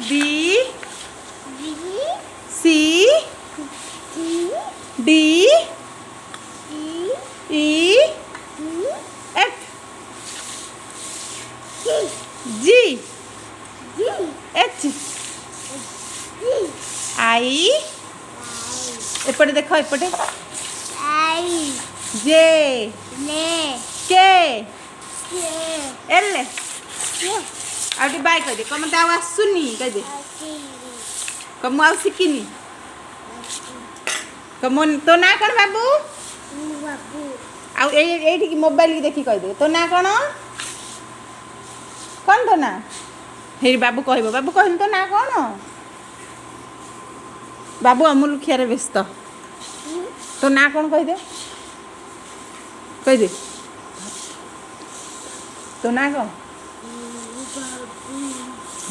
B C D E F G H I एपटे देख एपटे J K L आउटी बाय कह दे कम तो आसुनी कह दे कम आ शिखिनी कम तो ना कौन बाबू आठी मोबाइल की देखी कह दे तो ना कौन कौन तो ना हे बाबू कह तो ना कौन बाबू अमूल खियारे व्यस्त तो ना कौन कह दे तो ना कौन